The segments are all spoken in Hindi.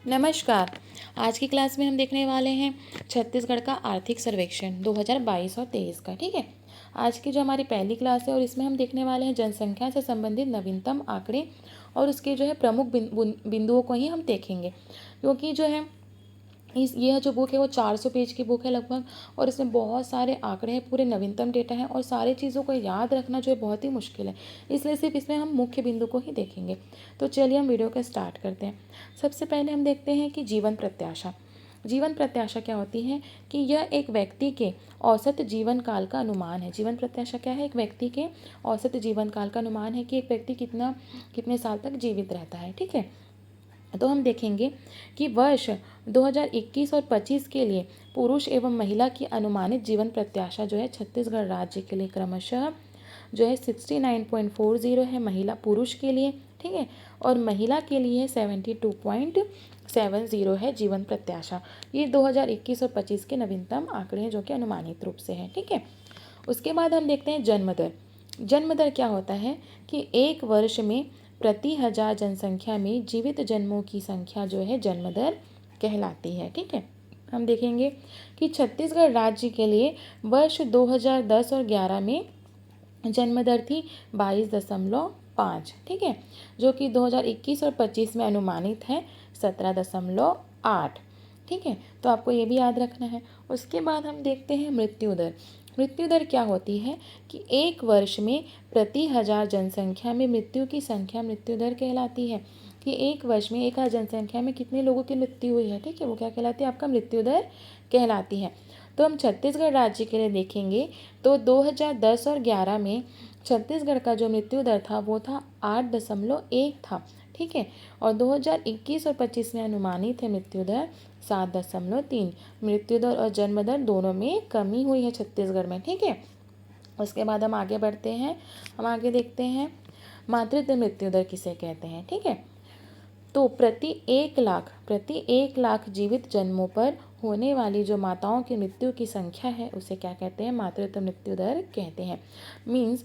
नमस्कार। आज की क्लास में हम देखने वाले हैं छत्तीसगढ़ का आर्थिक सर्वेक्षण 2022 और 23 का। ठीक है, आज की जो हमारी पहली क्लास है और इसमें हम देखने वाले हैं जनसंख्या से संबंधित नवीनतम आंकड़े और उसके जो है प्रमुख बिंदुओं को ही हम देखेंगे, क्योंकि जो है यह जो बुक है वो 400 पेज की बुक है लगभग, और इसमें बहुत सारे आंकड़े हैं, पूरे नवीनतम डेटा हैं और सारी चीज़ों को याद रखना जो है बहुत ही मुश्किल है। इसलिए सिर्फ इसमें हम मुख्य बिंदु को ही देखेंगे। तो चलिए हम वीडियो को स्टार्ट करते हैं। सबसे पहले हम देखते हैं कि जीवन प्रत्याशा। जीवन प्रत्याशा क्या होती है कि यह एक व्यक्ति के औसत जीवन काल का अनुमान है। जीवन प्रत्याशा क्या है? एक व्यक्ति के औसत जीवन काल का अनुमान है कि एक व्यक्ति कितने साल तक जीवित रहता है। ठीक है, तो हम देखेंगे कि वर्ष 2021 और 25 के लिए पुरुष एवं महिला की अनुमानित जीवन प्रत्याशा जो है छत्तीसगढ़ राज्य के लिए क्रमशः जो है 69.40 है महिला पुरुष के लिए, ठीक है, और महिला के लिए 72.70 है जीवन प्रत्याशा। ये 2021 और 25 के नवीनतम आंकड़े हैं जो कि अनुमानित रूप से हैं। ठीक है, उसके बाद हम देखते हैं जन्म दर। जन्म दर क्या होता है कि एक वर्ष में प्रति 1000 जनसंख्या में जीवित जन्मों की संख्या जो है जन्म दर कहलाती है। ठीक है, हम देखेंगे कि छत्तीसगढ़ राज्य के लिए वर्ष 2010 और 11 में जन्म दर थी 22.5, ठीक है, जो कि 2021 और 25 में अनुमानित है 17.8। ठीक है, तो आपको ये भी याद रखना है। उसके बाद हम देखते हैं मृत्यु दर। मृत्यु दर क्या होती है कि एक वर्ष में प्रति 1000 जनसंख्या में मृत्यु की संख्या मृत्यु दर कहलाती है, कि एक वर्ष में 1000 जनसंख्या में कितने लोगों की मृत्यु हुई है। ठीक है, वो क्या कहलाती है? आपका मृत्यु दर कहलाती है। तो हम छत्तीसगढ़ राज्य के लिए देखेंगे तो 2010 और 11 में छत्तीसगढ़ का जो मृत्यु दर था वो था 8.1 था। ठीक है, और 2021 और 25 में अनुमानित है मृत्यु दर 7.3। मृत्यु दर और जन्म दर दोनों में कमी हुई है छत्तीसगढ़ में। ठीक है, उसके बाद हम आगे बढ़ते हैं। हम आगे देखते हैं मातृत्व मृत्यु दर किसे कहते हैं। ठीक है, तो प्रति 1 लाख जीवित जन्मों पर होने वाली जो माताओं की मृत्यु की संख्या है उसे क्या कहते हैं? मातृत्व मृत्यु दर कहते हैं। मीन्स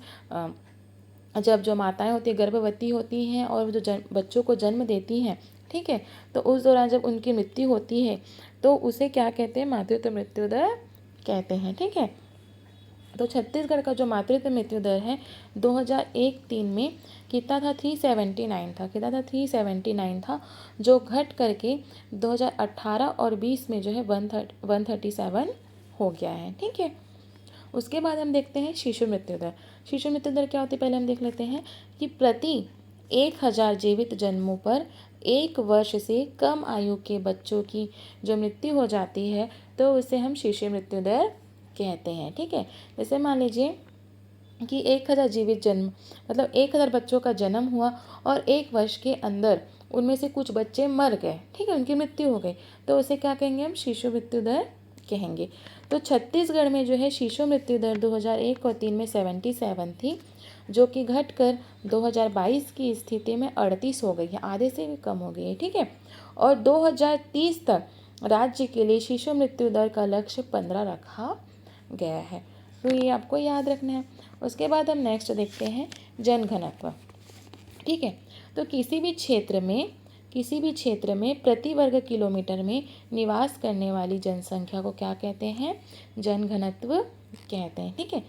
जब जो माताएं होती हैं गर्भवती होती हैं और जो बच्चों को जन्म देती हैं, ठीक है, तो उस दौरान जब उनकी मृत्यु होती है तो उसे क्या कहते हैं? मातृत्व मृत्यु दर कहते हैं। ठीक है, तो छत्तीसगढ़ का जो मातृत्व मृत्यु दर है 2001-3 में कितना था? 379 था। कितना था? 379 था, जो घट करके 2018 और 20 में जो है 137 हो गया है। ठीक है, उसके बाद हम देखते हैं शिशु मृत्यु दर। शिशु मृत्यु दर क्या होती है? पहले हम देख लेते हैं कि प्रति 1000 जीवित जन्मों पर एक वर्ष से कम आयु के बच्चों की जो मृत्यु हो जाती है तो उसे हम शिशु मृत्यु दर कहते हैं। ठीक है, जैसे मान लीजिए कि 1000 जीवित जन्म मतलब 1000 बच्चों का जन्म हुआ और एक वर्ष के अंदर उनमें से कुछ बच्चे मर गए, ठीक है, उनकी मृत्यु हो गई, तो उसे क्या कहेंगे? हम शिशु मृत्यु दर कहेंगे। तो छत्तीसगढ़ में जो है शिशु मृत्यु दर 2001 और 3 में 77 थी, जो कि घटकर 2022 की स्थिति में 38 हो गई है, आधे से भी कम हो गई है। ठीक है, और 2030 तक राज्य के लिए शिशु मृत्यु दर का लक्ष्य 15 रखा गया है। तो ये आपको याद रखना है। उसके बाद हम नेक्स्ट देखते हैं जनघनत्व। ठीक है, तो किसी भी क्षेत्र में प्रति वर्ग किलोमीटर में निवास करने वाली जनसंख्या को क्या कहते हैं? जनघनत्व कहते हैं। ठीक है,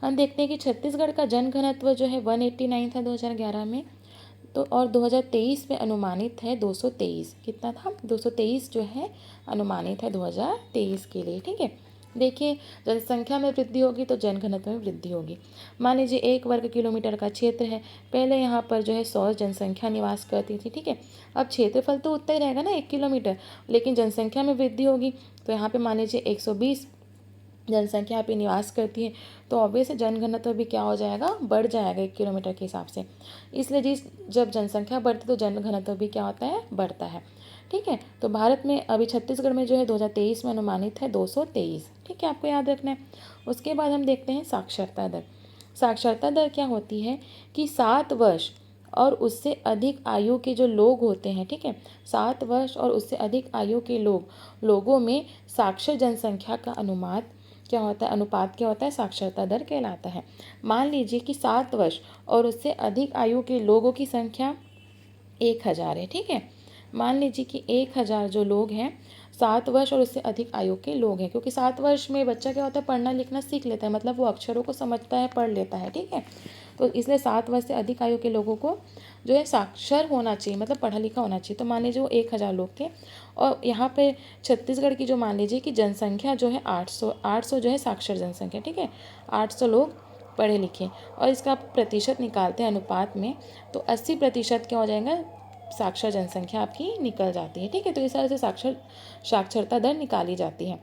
हम देखते हैं कि छत्तीसगढ़ का जनघनत्व जो है 189 था 2011 में, तो और 2023 में अनुमानित है 223। कितना था? 223 जो है अनुमानित है 2023 के लिए। ठीक है, देखिए जनसंख्या में वृद्धि होगी तो जनघनत्व में वृद्धि होगी। मान लीजिए 1 वर्ग किलोमीटर का क्षेत्र है, पहले यहाँ पर जो है 100 जनसंख्या निवास करती थी। ठीक है, अब क्षेत्रफल तो उतना ही रहेगा ना 1 किलोमीटर, लेकिन जनसंख्या में वृद्धि होगी तो यहाँ पे मान लीजिए 120 जनसंख्या पे निवास करती है, तो ऑब्वियस जनघनत्व भी क्या हो जाएगा? बढ़ जाएगा 1 किलोमीटर के हिसाब से। इसलिए जब जनसंख्या बढ़ती तो जनघनत्व भी क्या होता है? बढ़ता है। ठीक है, तो भारत में अभी छत्तीसगढ़ में जो है 2023 में अनुमानित है 223। ठीक है, आपको याद रखना है। उसके बाद हम देखते हैं साक्षरता दर। साक्षरता दर क्या होती है कि 7 वर्ष और उससे अधिक आयु के जो लोग होते हैं, ठीक है, 7 वर्ष और उससे अधिक आयु के लोगों में साक्षर जनसंख्या का अनुपात क्या होता है? साक्षरता दर कहलाता है। मान लीजिए कि 7 वर्ष और उससे अधिक आयु के लोगों की संख्या 1000 है। ठीक है, मान लीजिए कि 1000 जो लोग हैं 7 वर्ष और उससे अधिक आयु के लोग हैं, क्योंकि 7 वर्ष में बच्चा क्या होता है, पढ़ना लिखना सीख लेता है, मतलब वो अक्षरों को समझता है, पढ़ लेता है, ठीक है। तो इसलिए 7 वर्ष से अधिक आयु के लोगों को जो है साक्षर होना चाहिए, मतलब पढ़ा लिखा होना चाहिए। तो मान लीजिए वो 1000 लोग थे, और यहाँ पे छत्तीसगढ़ की जो मान लीजिए कि जनसंख्या जो है 800 जो है साक्षर जनसंख्या, ठीक है, 800 लोग पढ़े लिखे, और इसका प्रतिशत निकालते हैं अनुपात में, तो 80% क्या हो जाएगा, साक्षर जनसंख्या आपकी निकल जाती है, ठीक है। तो इस तरह से साक्षरता दर निकाली जाती है।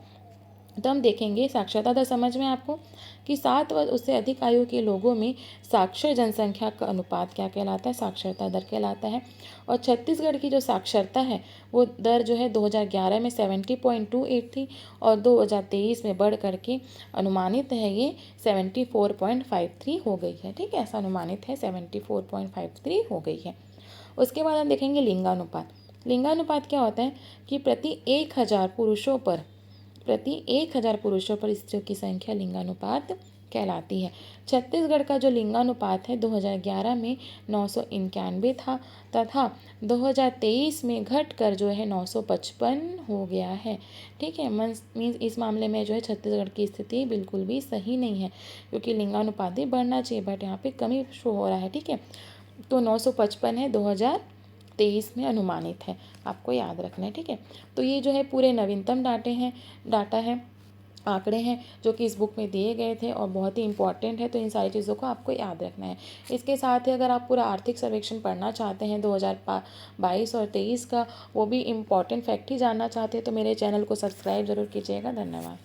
तो हम देखेंगे साक्षरता दर समझ में आपको कि 7 वर्ष उससे अधिक आयु के लोगों में साक्षर जनसंख्या का अनुपात क्या कहलाता है, साक्षरता दर कहलाता है। और छत्तीसगढ़ की जो साक्षरता है वो दर जो है 2011 में 70.28 थी, और 2023 में बढ़ करके अनुमानित है ये 74.53 हो गई है, ठीक है, ऐसा अनुमानित है 74.53 हो गई है। उसके बाद हम देखेंगे लिंगानुपात। लिंगानुपात क्या होता है कि प्रति 1000 पुरुषों पर स्त्रियों की संख्या लिंगानुपात कहलाती है। छत्तीसगढ़ का जो लिंगानुपात है 2011 में 991 था, तथा 2023 में घटकर जो है 955 हो गया है, ठीक है। मीन्स इस मामले में जो है छत्तीसगढ़ की स्थिति बिल्कुल भी सही नहीं है, क्योंकि लिंगानुपात बढ़ना चाहिए बट यहाँ पे कमी शो हो रहा है, ठीक है। तो 955 है, 2023 में अनुमानित है, आपको याद रखना है, ठीक है। तो ये जो है पूरे नवीनतम डाटा है, आंकड़े हैं जो कि इस बुक में दिए गए थे और बहुत ही इंपॉर्टेंट है, तो इन सारी चीज़ों को आपको याद रखना है। इसके साथ ही अगर आप पूरा आर्थिक सर्वेक्षण पढ़ना चाहते हैं 2022 और 23 का, वो भी इम्पॉर्टेंट फैक्ट ही जानना चाहते हैं, तो मेरे चैनल को सब्सक्राइब जरूर कीजिएगा। धन्यवाद।